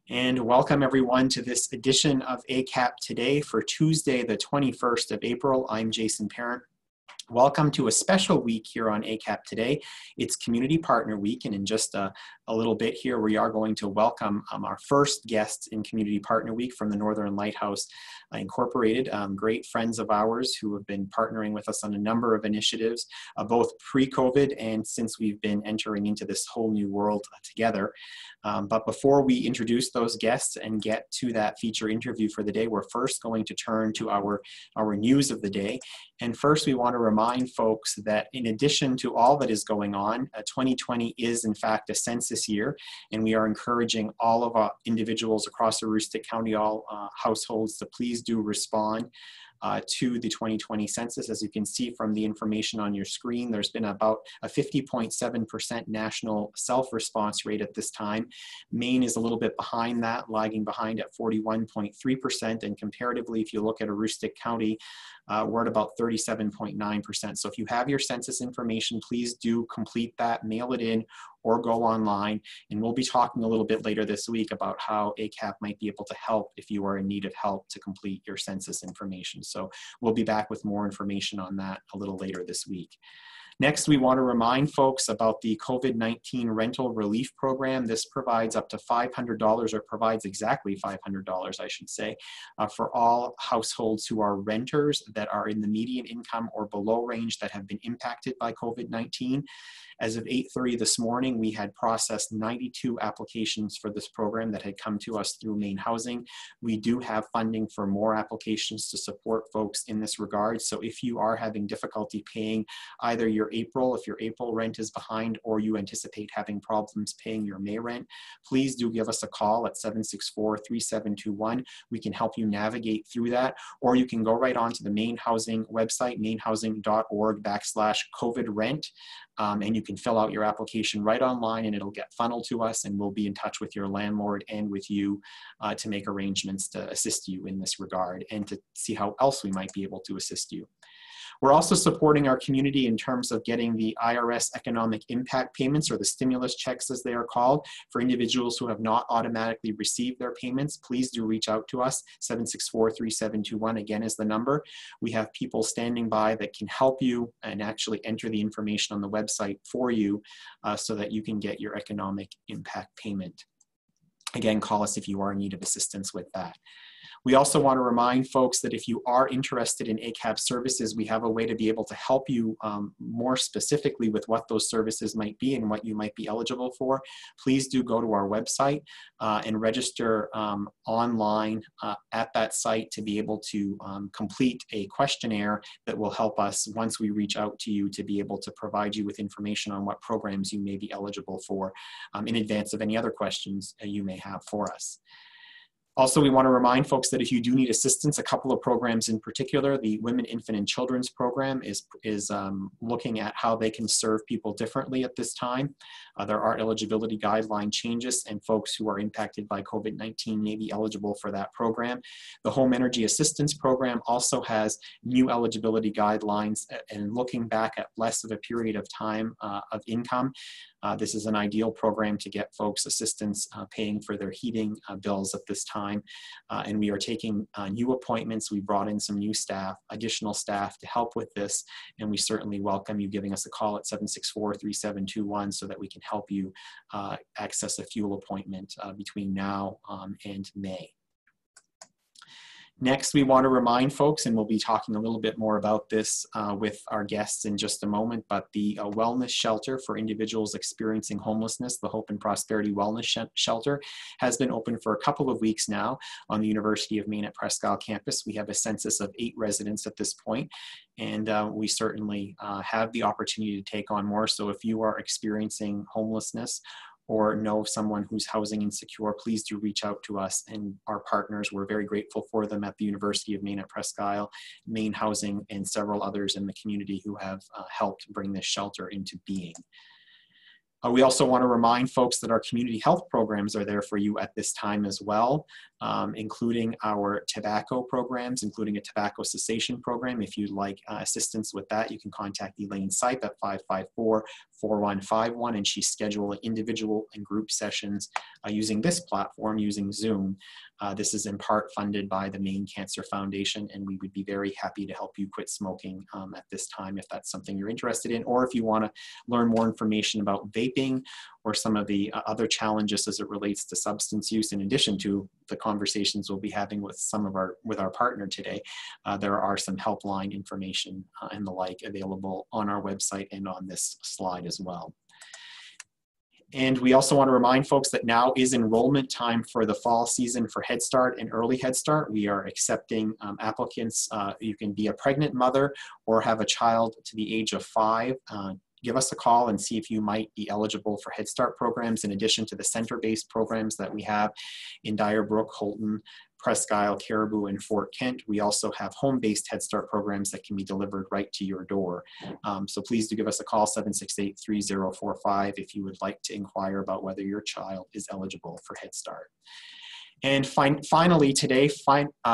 And welcome everyone to this edition of ACAP Today for Tuesday, the 21st of April. I'm Jason Parent. Welcome to a special week here on ACAP Today. It's Community Partner Week, and in just a little bit here, we are going to welcome our first guests in Community Partner Week from the Northern Lighthouse Incorporated, great friends of ours who have been partnering with us on a number of initiatives, both pre-COVID and since we've been entering into this whole new world together. But before we introduce those guests and get to that feature interview for the day, we're first going to turn to our news of the day. And first, we want to remind folks that in addition to all that is going on, 2020 is in fact a census year, and we are encouraging all of our individuals across Aroostook County, all households, to please do respond to the 2020 census. As you can see from the information on your screen, there's been about a 50.7% national self-response rate at this time. Maine is a little bit behind that, lagging behind at 41.3%, and comparatively, if you look at Aroostook County, we're at about 37.9%. So if you have your census information, please do complete that, mail it in, or go online. And we'll be talking a little bit later this week about how ACAP might be able to help if you are in need of help to complete your census information. So we'll be back with more information on that a little later this week. Next, we want to remind folks about the COVID-19 rental relief program. This provides up to $500, or provides exactly $500, I should say, for all households who are renters that are in the median income or below range that have been impacted by COVID-19. As of 8:30 this morning, we had processed 92 applications for this program that had come to us through Maine Housing. We do have funding for more applications to support folks in this regard. So if you are having difficulty paying either your if your April rent is behind, or you anticipate having problems paying your May rent, please do give us a call at 764-3721. We can help you navigate through that, or you can go right onto the Maine Housing website, mainehousing.org/COVID-rent, and you can fill out your application right online, and it'll get funneled to us, and we'll be in touch with your landlord and with you to make arrangements to assist you in this regard and to see how else we might be able to assist you. We're also supporting our community in terms of getting the IRS economic impact payments, or the stimulus checks as they are called, for individuals who have not automatically received their payments. Please do reach out to us. 764-3721 again is the number. We have people standing by that can help you and actually enter the information on the website for you so that you can get your economic impact payment. Again, call us if you are in need of assistance with that. We also want to remind folks that if you are interested in ACAP services, we have a way to be able to help you more specifically with what those services might be and what you might be eligible for. Please do go to our website and register online at that site to be able to complete a questionnaire that will help us, once we reach out to you, to be able to provide you with information on what programs you may be eligible for in advance of any other questions you may have for us. Also, we want to remind folks that if you do need assistance, a couple of programs in particular, the Women, Infant, and Children's program is looking at how they can serve people differently at this time. There are eligibility guideline changes, and folks who are impacted by COVID-19 may be eligible for that program. The Home Energy Assistance Program also has new eligibility guidelines, and looking back at less of a period of time of income. This is an ideal program to get folks assistance paying for their heating bills at this time. And we are taking new appointments. We brought in some new staff, additional staff to help with this. And we certainly welcome you giving us a call at 764-3721 so that we can help you access a fuel appointment between now and May. Next, we want to remind folks, and we'll be talking a little bit more about this with our guests in just a moment, but the wellness shelter for individuals experiencing homelessness, the Hope and Prosperity Wellness Shelter, has been open for a couple of weeks now on the University of Maine at Presque campus. We have a census of 8 residents at this point, and we certainly have the opportunity to take on more. So if you are experiencing homelessness or know of someone who's housing insecure, please do reach out to us and our partners. We're very grateful for them at the University of Maine at Presque, Maine Housing, and several others in the community who have helped bring this shelter into being. We also want to remind folks that our community health programs are there for you at this time as well, including our tobacco programs, including a tobacco cessation program. If you'd like assistance with that, you can contact Elaine Sipe at 554-4151, and she schedules individual and group sessions using this platform, using Zoom. This is in part funded by the Maine Cancer Foundation, and we would be very happy to help you quit smoking at this time if that's something you're interested in, or if you want to learn more information about vaping or some of the other challenges as it relates to substance use, in addition to the conversations we'll be having with our partner today. There are some helpline information and the like available on our website and on this slide as well. And we also want to remind folks that now is enrollment time for the fall season for Head Start and Early Head Start. We are accepting applicants. You can be a pregnant mother or have a child to the age of 5. Give us a call and see if you might be eligible for Head Start programs, in addition to the center-based programs that we have in Dyer Brook, Holton, Presque, Caribou, and Fort Kent. We also have home-based Head Start programs that can be delivered right to your door. So please do give us a call, 768-3045, if you would like to inquire about whether your child is eligible for Head Start. And finally today,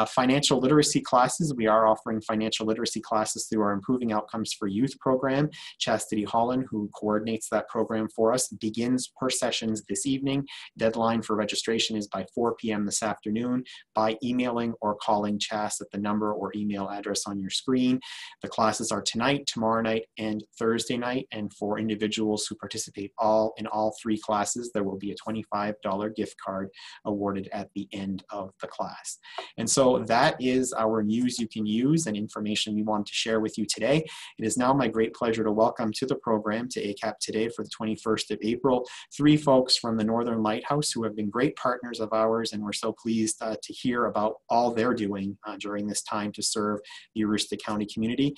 financial literacy classes. We are offering financial literacy classes through our Improving Outcomes for Youth program. Chastity Holland, who coordinates that program for us, begins her sessions this evening. Deadline for registration is by 4 p.m. this afternoon by emailing or calling Chas at the number or email address on your screen. The classes are tonight, tomorrow night, and Thursday night. And for individuals who participate in all 3 classes, there will be a $25 gift card awarded at the end of the class. And so that is our news you can use and information we wanted to share with you today. It is now my great pleasure to welcome to the program, to ACAP Today for the 21st of April, 3 folks from the Northern Lighthouse who have been great partners of ours, and we're so pleased to hear about all they're doing during this time to serve the Aroostook County community.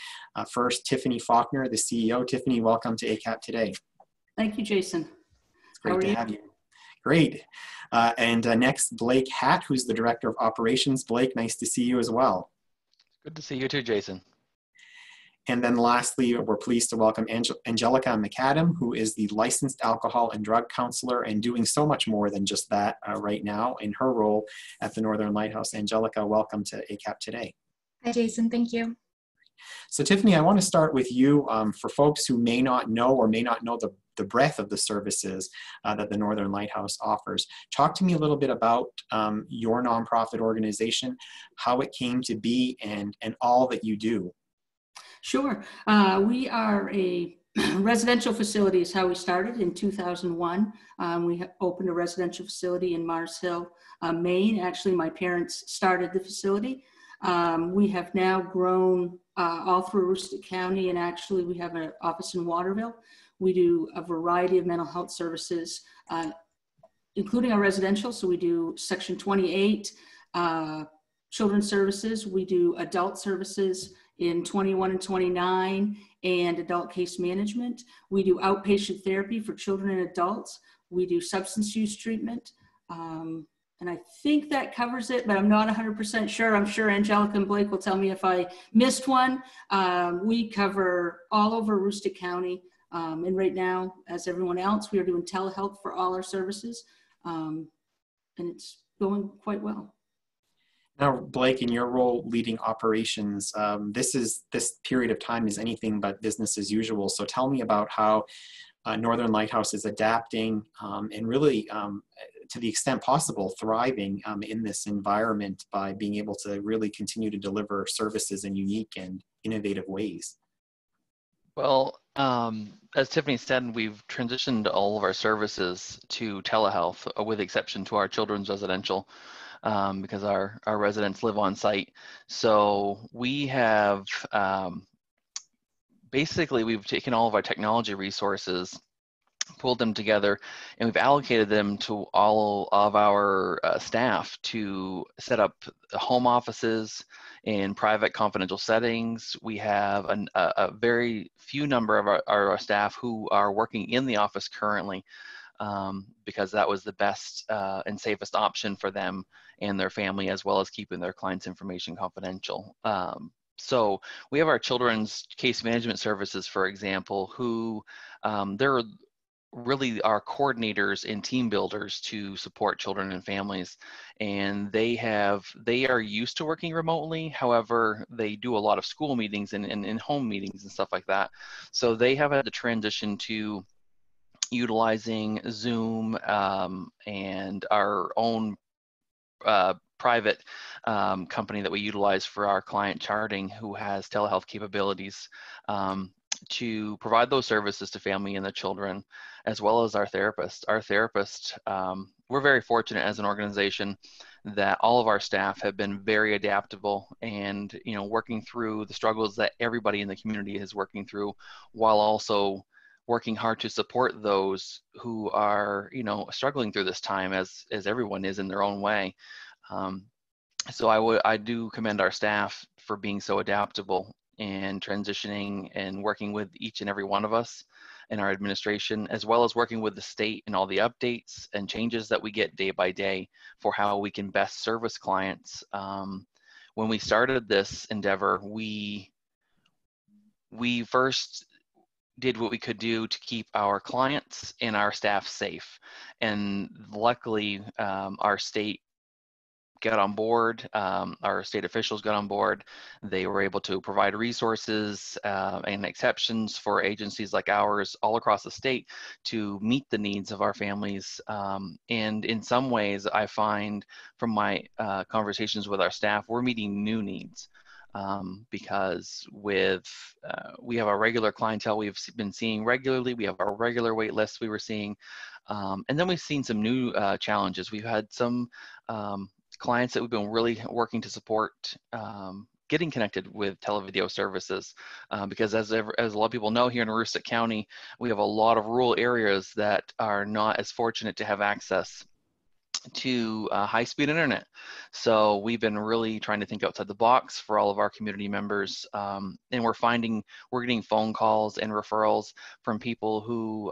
First, Tiffany Faulkner, the CEO. Tiffany, welcome to ACAP Today. Thank you, Jason. It's great to have you. Great. And next, Blake Hatt, who's the Director of Operations. Blake, nice to see you as well. Good to see you too, Jason. And then lastly, we're pleased to welcome Angelica McAdam, who is the Licensed Alcohol and Drug Counselor and doing so much more than just that right now in her role at the Northern Lighthouse. Angelica, welcome to ACAP Today. Hi, Jason. Thank you. So Tiffany, I want to start with you. For folks who may not know or may not know the breadth of the services that the Northern Lighthouse offers, talk to me a little bit about your nonprofit organization, how it came to be, and all that you do. Sure. We are a residential facility is how we started in 2001. We opened a residential facility in Mars Hill, Maine. Actually, my parents started the facility. We have now grown all through Aroostook County, and actually we have an office in Waterville. We do a variety of mental health services, including our residential. So we do Section 28, children's services. We do adult services in 21 and 29, and adult case management. We do outpatient therapy for children and adults. We do substance use treatment. And I think that covers it, but I'm not 100% sure. I'm sure Angelica and Blake will tell me if I missed one. We cover all over Aroostook County. And right now, as everyone else, we are doing telehealth for all our services. And it's going quite well. Now, Blake, in your role leading operations, this period of time is anything but business as usual. So tell me about how Northern Lighthouse is adapting and really, to the extent possible, thriving in this environment by being able to really continue to deliver services in unique and innovative ways. Well, as Tiffany said, we've transitioned all of our services to telehealth, with the exception to our children's residential, because our residents live on site. So we have basically, we've taken all of our technology resources, pulled them together, and we've allocated them to all of our staff to set up home offices in private confidential settings. We have a very few number of our staff who are working in the office currently, because that was the best and safest option for them and their family, as well as keeping their clients' information confidential. So we have our children's case management services, for example, who really are coordinators and team builders to support children and families. And they are used to working remotely. However, they do a lot of school meetings and home meetings and stuff like that. So they have had to transition to utilizing Zoom and our own private company that we utilize for our client charting, who has telehealth capabilities to provide those services to family and the children, as well as our therapist. We're very fortunate as an organization that all of our staff have been very adaptable and, working through the struggles that everybody in the community is working through, while also working hard to support those who are, struggling through this time, as everyone is in their own way. So I do commend our staff for being so adaptable and transitioning and working with each and every one of us in our administration, as well as working with the state and all the updates and changes that we get day by day for how we can best service clients. When we started this endeavor, we first did what we could do to keep our clients and our staff safe. And luckily, our state got on board, our state officials got on board. They were able to provide resources and exceptions for agencies like ours all across the state to meet the needs of our families. And in some ways, I find from my conversations with our staff, we're meeting new needs. Because we have a regular clientele we've been seeing regularly, we have our regular wait lists we were seeing, and then we've seen some new challenges. We've had some clients that we've been really working to support getting connected with televideo services, because as a lot of people know, here in Aroostook County, we have a lot of rural areas that are not as fortunate to have access to high-speed internet. So we've been really trying to think outside the box for all of our community members, and we're getting phone calls and referrals from people who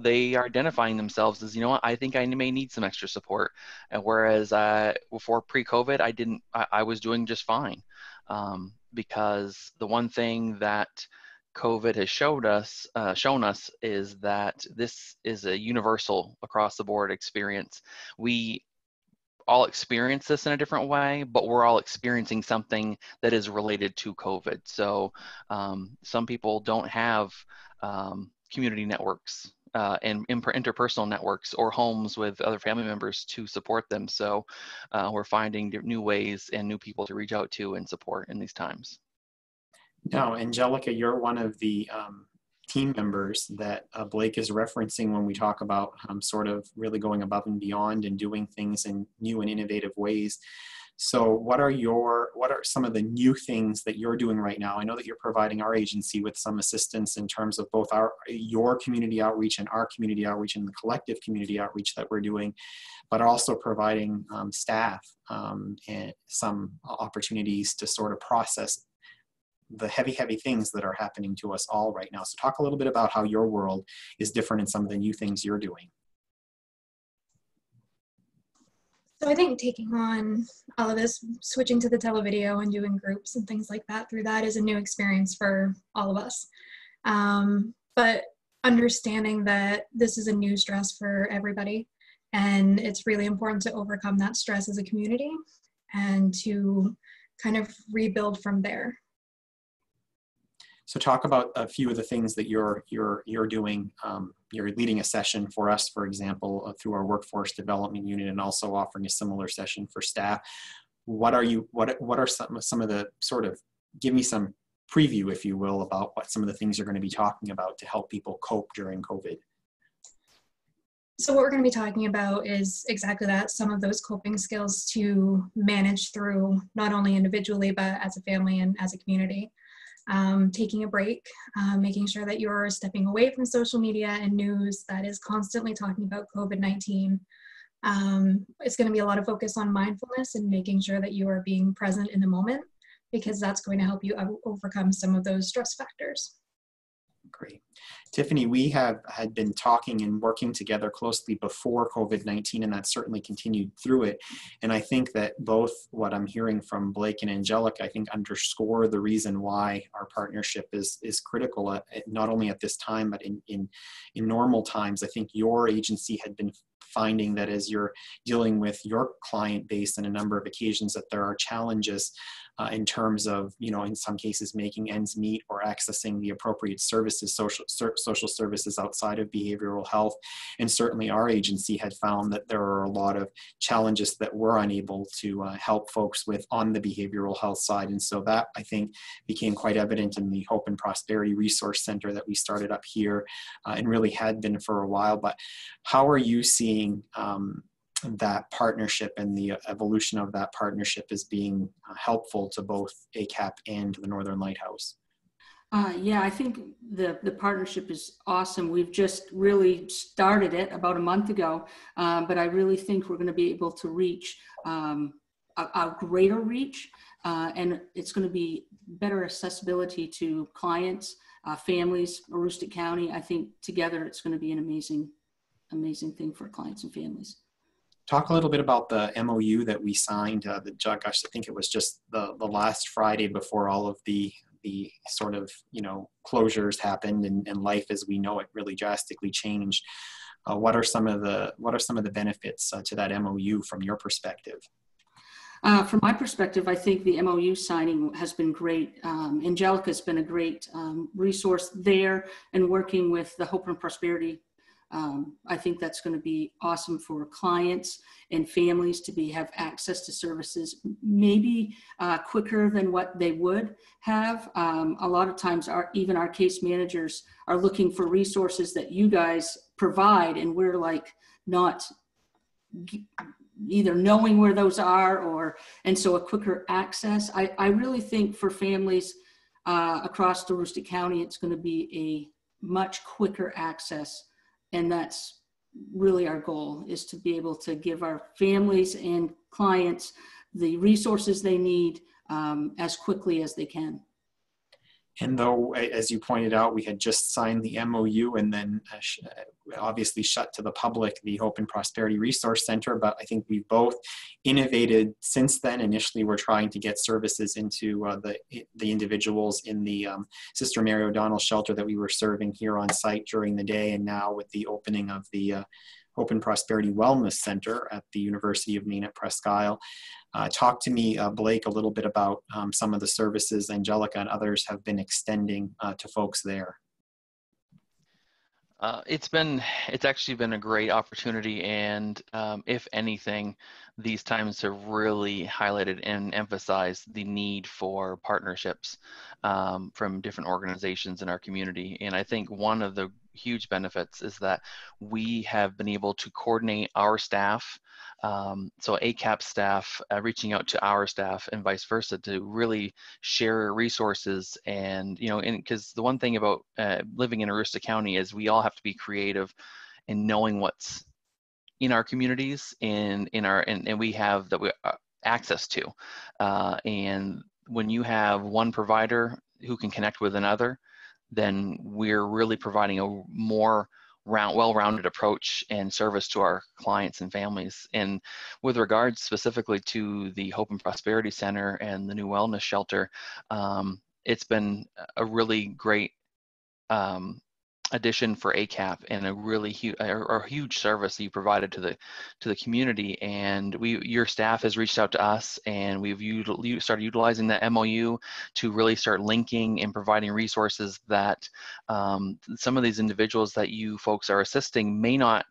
they are identifying themselves as, I think I may need some extra support. And whereas before pre-COVID, I was doing just fine, because the one thing that COVID has shown us is that this is a universal across the board experience. We all experience this in a different way, but we're all experiencing something that is related to COVID. So some people don't have community networks and interpersonal networks or homes with other family members to support them. So we're finding new ways and new people to reach out to and support in these times. Now, Angelica, you're one of the team members that Blake is referencing when we talk about sort of really going above and beyond and doing things in new and innovative ways. So what are some of the new things that you're doing right now? I know that you're providing our agency with some assistance in terms of both your community outreach and our community outreach and the collective community outreach that we're doing, but also providing staff and some opportunities to sort of process the heavy things that are happening to us all right now. So talk a little bit about how your world is different in some of the new things you're doing. So I think taking on all of this, switching to the televideo and doing groups and things like that through that is a new experience for all of us. But understanding that this is a new stress for everybody, and it's really important to overcome that stress as a community and to kind of rebuild from there. So talk about a few of the things that you're doing. You're leading a session for us, for example, through our workforce development unit, and also offering a similar session for staff. What are some of the sort of, give me some preview, if you will, about what some of the things you're going to be talking about to help people cope during COVID? So what we're going to be talking about is exactly that, some of those coping skills to manage through, not only individually, but as a family and as a community. Taking a break, making sure that you're stepping away from social media and news that is constantly talking about COVID-19. It's going to be a lot of focus on mindfulness and making sure that you are being present in the moment, because that's going to help you overcome some of those stress factors. Great. Tiffany, we had been talking and working together closely before COVID-19, and that certainly continued through it. And I think that both what I'm hearing from Blake and Angelica, I think underscore the reason why our partnership is critical, not only at this time, but in normal times. I think your agency had been finding that as you're dealing with your client base on a number of occasions, that there are challenges in terms of, in some cases making ends meet or accessing the appropriate services, social services outside of behavioral health. And certainly our agency had found that there are a lot of challenges that we're unable to help folks with on the behavioral health side. And so that, I think, became quite evident in the Hope and Prosperity Resource Center that we started up here and really had been for a while. But how are you seeing that partnership and the evolution of that partnership as being helpful to both ACAP and the Northern Lighthouse? Yeah, I think the partnership is awesome. We've just really started it about a month ago, but I really think we're going to be able to reach a greater reach, and it's going to be better accessibility to clients, families, Aroostook County. I think together it's going to be an amazing thing for clients and families. Talk a little bit about the MOU that we signed. Gosh, I think it was just the last Friday before all of the sort of closures happened and life as we know it really drastically changed. What are some of the benefits to that MOU from your perspective? From my perspective, I think the MOU signing has been great. Angelica's been a great resource there, and working with the Hope and Prosperity. I think that's going to be awesome for clients and families to have access to services maybe quicker than what they would have. A lot of times even our case managers are looking for resources that you guys provide, and we're like not either knowing where those are and so a quicker access. I really think for families across Aroostook County, it's going to be a much quicker access. And that's really our goal, is to be able to give our families and clients the resources they need as quickly as they can. And though, as you pointed out, we had just signed the MOU and then obviously shut to the public the Hope and Prosperity Resource Center, but I think we've both innovated since then. Initially, we're trying to get services into the individuals in the Sister Mary O'Donnell shelter that we were serving here on site during the day, and now with the opening of the Hope and Prosperity Wellness Center at the University of Maine at Presque. Talk to me, Blake, a little bit about some of the services Angelica and others have been extending to folks there. It's actually been a great opportunity, and if anything, these times have really highlighted and emphasized the need for partnerships from different organizations in our community. And I think one of the huge benefits is that we have been able to coordinate our staff, so ACAP staff reaching out to our staff and vice versa, to really share resources. And because the one thing about living in Aroostook County is we all have to be creative in knowing what's in our communities and we have access to, and when you have one provider who can connect with another, then we're really providing a more well-rounded approach and service to our clients and families. And with regards specifically to the Hope and Prosperity Center and the new wellness shelter, it's been a really great addition for ACAP, and a really huge service that you provided to the community. And your staff has reached out to us, and we've started utilizing that MOU to really start linking and providing resources that some of these individuals that you folks are assisting may not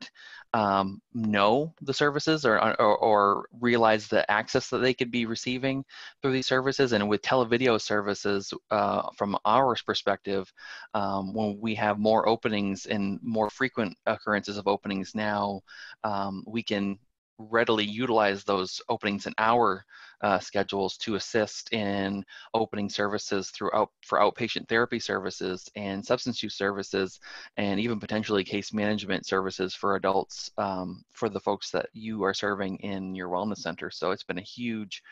know the services or realize the access that they could be receiving through these services. And with televideo services, from our perspective, when we have more openings and more frequent occurrences of openings now, we can readily utilize those openings in our schedules to assist in opening services for outpatient therapy services and substance use services, and even potentially case management services for adults, for the folks that you are serving in your wellness center. So it's been a huge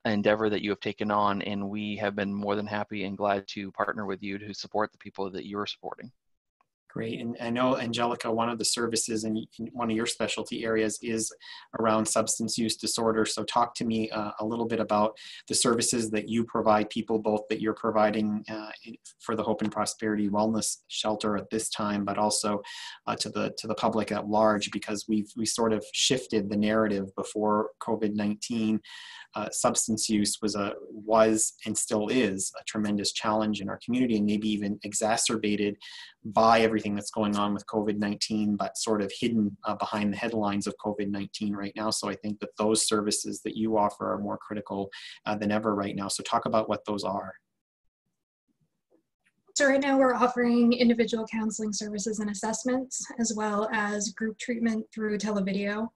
endeavor that you have taken on, and we have been more than happy and glad to partner with you to support the people that you are supporting. Great. And I know, Angelica, one of the services in one of your specialty areas is around substance use disorder. So talk to me a little bit about the services that you provide people, both that you're providing for the Hope and Prosperity Wellness Shelter at this time, but also to the public at large, because we sort of shifted the narrative before COVID-19. Substance use was and still is a tremendous challenge in our community, and maybe even exacerbated by everything that's going on with COVID-19, but sort of hidden behind the headlines of COVID-19 right now. So I think that those services that you offer are more critical than ever right now. So talk about what those are. So right now we're offering individual counseling services and assessments, as well as group treatment through televideo.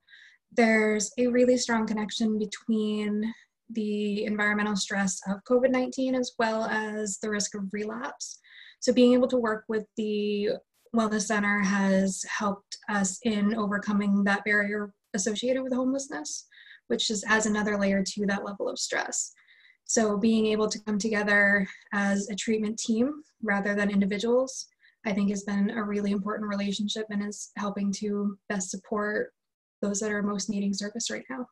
There's a really strong connection between the environmental stress of COVID-19 as well as the risk of relapse. So being able to work with the Wellness Center has helped us in overcoming that barrier associated with homelessness, which just adds another layer to that level of stress. So being able to come together as a treatment team rather than individuals, I think has been a really important relationship and is helping to best support those that are most needing service right now.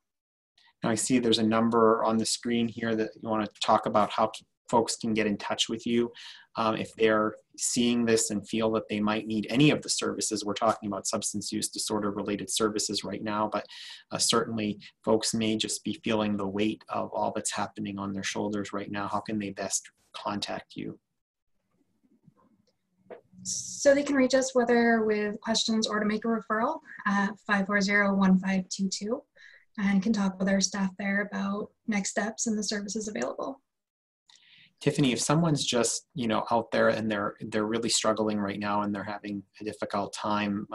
Now I see there's a number on the screen here that you want to talk about how folks can get in touch with you if they're seeing this and feel that they might need any of the services. We're talking about substance use disorder related services right now, but certainly folks may just be feeling the weight of all that's happening on their shoulders right now. How can they best contact you? So they can reach us whether with questions or to make a referral at 540-1522, and can talk with our staff there about next steps and the services available. Tiffany, if someone's just out there and they're really struggling right now and they're having a difficult time,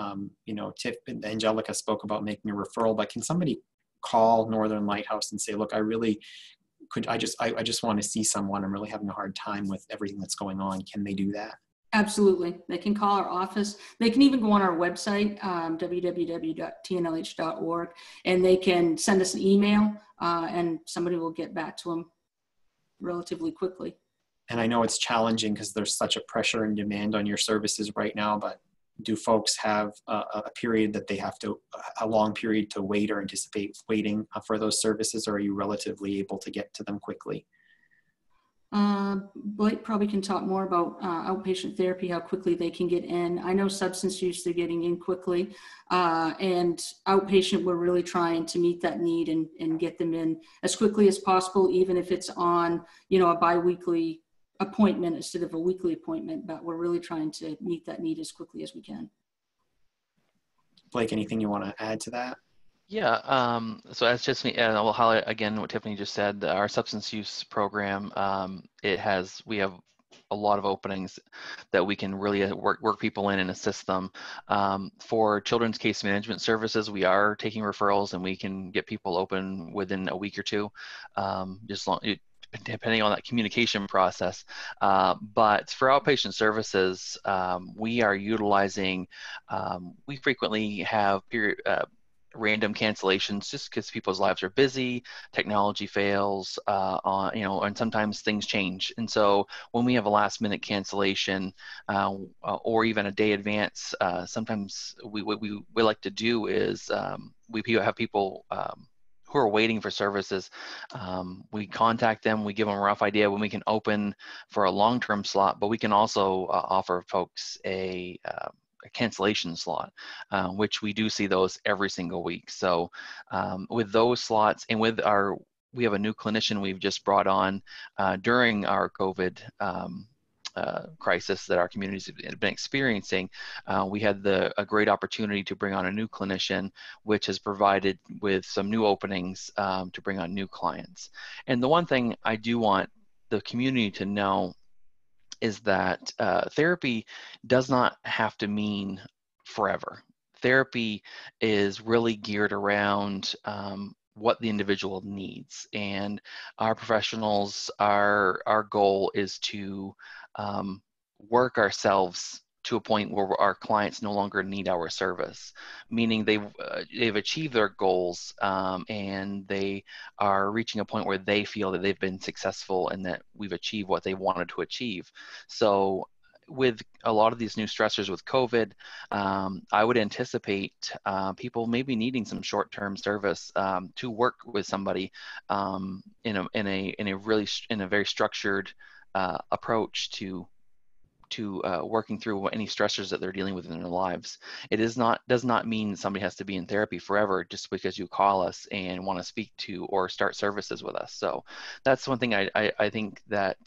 Angelica spoke about making a referral, but can somebody call Northern Lighthouse and say, look, I just want to see someone. I'm really having a hard time with everything that's going on. Can they do that? Absolutely. They can call our office. They can even go on our website, www.tnlh.org, and they can send us an email and somebody will get back to them relatively quickly. And I know it's challenging because there's such a pressure and demand on your services right now, but do folks have a period that they have a long period to wait or anticipate waiting for those services, or are you relatively able to get to them quickly? Blake probably can talk more about outpatient therapy, how quickly they can get in. I know substance use, they're getting in quickly. And outpatient, we're really trying to meet that need and get them in as quickly as possible, even if it's on, a bi-weekly appointment instead of a weekly appointment, but we're really trying to meet that need as quickly as we can. Blake, anything you want to add to that? Yeah, so as just me, and I will highlight again what Tiffany just said, our substance use program, we have a lot of openings that we can really work people in and assist them. For children's case management services, we are taking referrals and we can get people open within a week or two, depending on that communication process. But for outpatient services, we are utilizing, we frequently have random cancellations just because people's lives are busy, technology fails, and sometimes things change. And so when we have a last minute cancellation or even a day advance, sometimes what we like to do is we have people who are waiting for services. We contact them, we give them a rough idea when we can open for a long-term slot, but we can also offer folks a cancellation slot, which we do see those every single week. So with those slots and we have a new clinician we've just brought on during our COVID crisis that our communities have been experiencing. We had a great opportunity to bring on a new clinician, which has provided with some new openings to bring on new clients. And the one thing I do want the community to know is that therapy does not have to mean forever. Therapy is really geared around what the individual needs. And our professionals, our goal is to work ourselves to a point where our clients no longer need our service, meaning they've achieved their goals and they are reaching a point where they feel that they've been successful and that we've achieved what they wanted to achieve. So with a lot of these new stressors with COVID, I would anticipate people maybe needing some short-term service to work with somebody in a very structured approach to working through any stressors that they're dealing with in their lives. It does not mean somebody has to be in therapy forever just because you call us and want to speak to or start services with us. So that's one thing I think that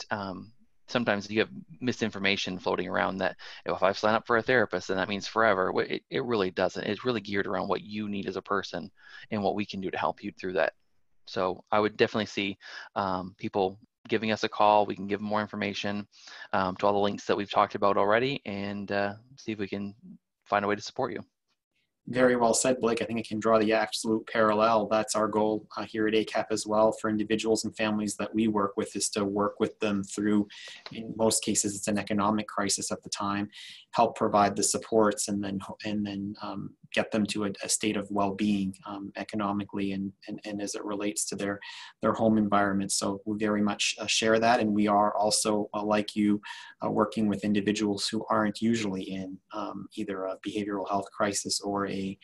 sometimes you have misinformation floating around that if I sign up for a therapist, then that means forever. It really doesn't. It's really geared around what you need as a person and what we can do to help you through that. So I would definitely see people giving us a call. We can give them more information to all the links that we've talked about already, and see if we can find a way to support you. Very well said, Blake. I think it can draw the absolute parallel. That's our goal here at ACAP as well for individuals and families that we work with, is to work with them through, in most cases, it's an economic crisis at the time, help provide the supports, and then get them to a state of well-being economically and as it relates to their home environment. So we very much share that, and we are also, like you, working with individuals who aren't usually in either a behavioral health crisis or an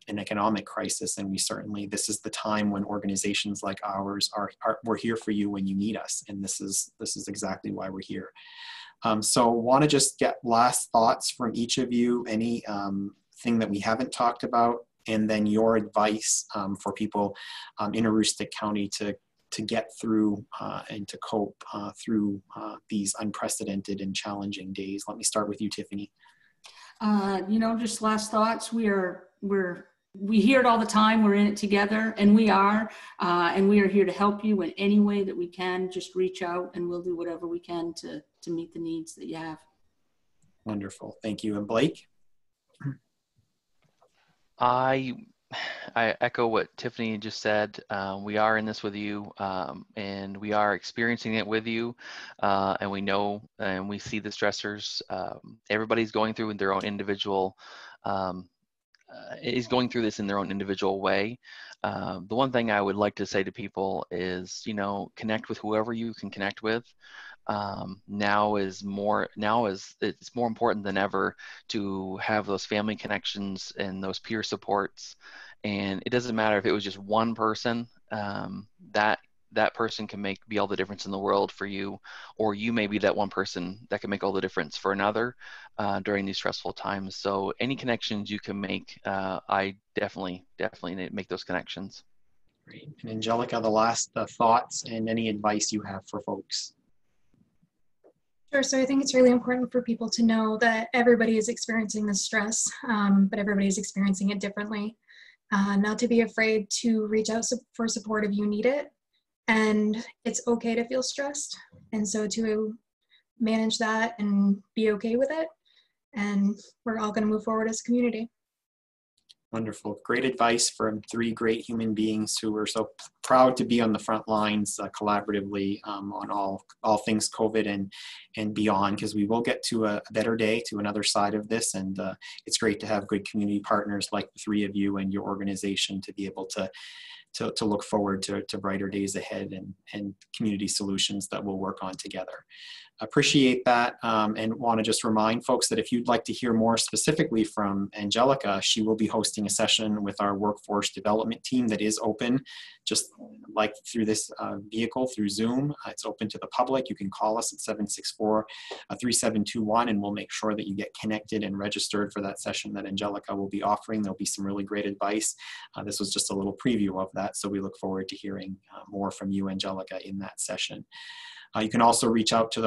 economic crisis. And we certainly, this is the time when organizations like ours we're here for you when you need us, and this is exactly why we're here. So want to just get last thoughts from each of you, any thing that we haven't talked about, and then your advice for people in Aroostook County to get through and to cope through these unprecedented and challenging days. Let me start with you, Tiffany. Just last thoughts. We hear it all the time. We're in it together, and we are here to help you in any way that we can. Just reach out, and we'll do whatever we can to meet the needs that you have. Wonderful, thank you. And Blake? I echo what Tiffany just said. We are in this with you, and we are experiencing it with you, and we know and we see the stressors. Everybody's going through their own individual is going through this in their own individual way. The one thing I would like to say to people is, connect with whoever you can connect with. It's more important than ever to have those family connections and those peer supports. And it doesn't matter if it was just one person, that person can be all the difference in the world for you, or you may be that one person that can make all the difference for another during these stressful times. So any connections you can make, I definitely make those connections. Great. And Angelica, the last thoughts and any advice you have for folks. Sure. So I think it's really important for people to know that everybody is experiencing this stress, but everybody is experiencing it differently. Not to be afraid to reach out for support if you need it. And it's okay to feel stressed. And so to manage that and be okay with it. And we're all going to move forward as a community. Wonderful. Great advice from three great human beings who are so proud to be on the front lines collaboratively on all things COVID and beyond, because we will get to a better day, to another side of this. And it's great to have good community partners like the three of you and your organization to be able to look forward to brighter days ahead and community solutions that we'll work on together. Appreciate that, and want to just remind folks that if you'd like to hear more specifically from Angelica, she will be hosting a session with our workforce development team that is open, just like through this vehicle, through Zoom. It's open to the public. You can call us at 764-3721, and we'll make sure that you get connected and registered for that session that Angelica will be offering. There'll be some really great advice. This was just a little preview of that, so we look forward to hearing more from you, Angelica, in that session. You can also reach out to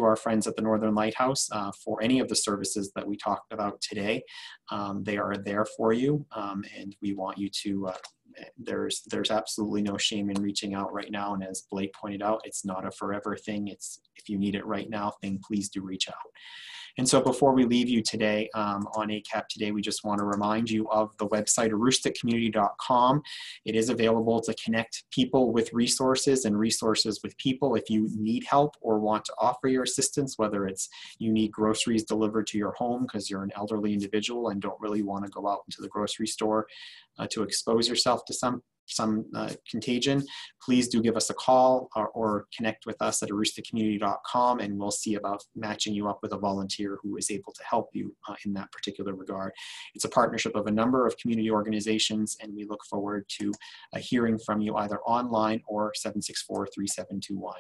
our friends at the Northern Lighthouse for any of the services that we talked about today. They are there for you, and we want you to, there's absolutely no shame in reaching out right now. And as Blake pointed out, it's not a forever thing. It's, if you need it right now thing, please do reach out. And so before we leave you today on ACAP Today, we just want to remind you of the website, aroostookcommunity.com. It is available to connect people with resources and resources with people. If you need help or want to offer your assistance, whether it's you need groceries delivered to your home because you're an elderly individual and don't really want to go out into the grocery store to expose yourself to contagion, please do give us a call or connect with us at aroostoocommunity.com, and we'll see about matching you up with a volunteer who is able to help you in that particular regard. It's a partnership of a number of community organizations, and we look forward to hearing from you either online or 764-3721.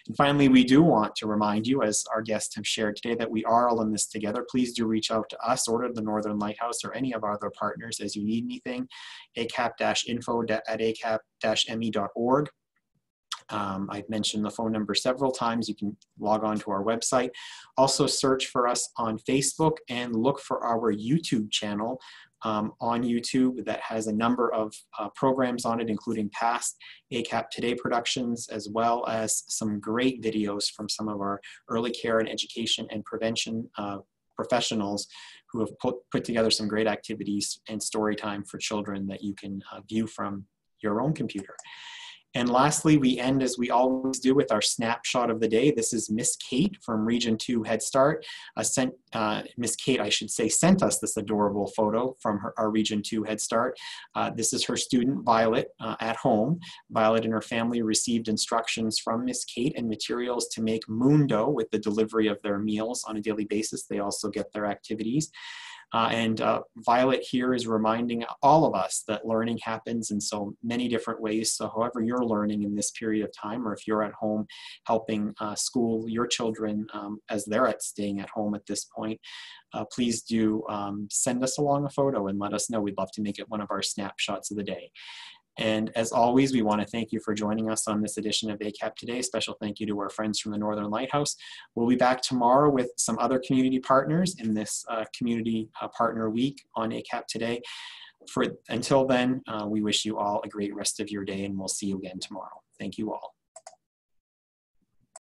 And finally, we do want to remind you, as our guests have shared today, that we are all in this together. Please do reach out to us or to the Northern Lighthouse or any of our other partners as you need anything. acap-info@acap-me.org. I've mentioned the phone number several times. You can log on to our website. Also search for us on Facebook and look for our YouTube channel on YouTube that has a number of programs on it, including past ACAP Today productions, as well as some great videos from some of our early care and education and prevention professionals who have put together some great activities and story time for children that you can view from your own computer. And lastly, we end as we always do with our snapshot of the day. This is Miss Kate from Region 2 Head Start. Miss Kate, I should say, sent us this adorable photo from our Region 2 Head Start. This is her student, Violet, at home. Violet and her family received instructions from Miss Kate and materials to make moon dough with the delivery of their meals on a daily basis. They also get their activities. Violet here is reminding all of us that learning happens in so many different ways. So however you're learning in this period of time, or if you're at home helping school your children as they're staying at home at this point, please do send us along a photo and let us know. We'd love to make it one of our snapshots of the day. And as always, we want to thank you for joining us on this edition of ACAP Today. Special thank you to our friends from the Northern Lighthouse. We'll be back tomorrow with some other community partners in this Community Partner Week on ACAP Today. Until then, we wish you all a great rest of your day, and we'll see you again tomorrow. Thank you all.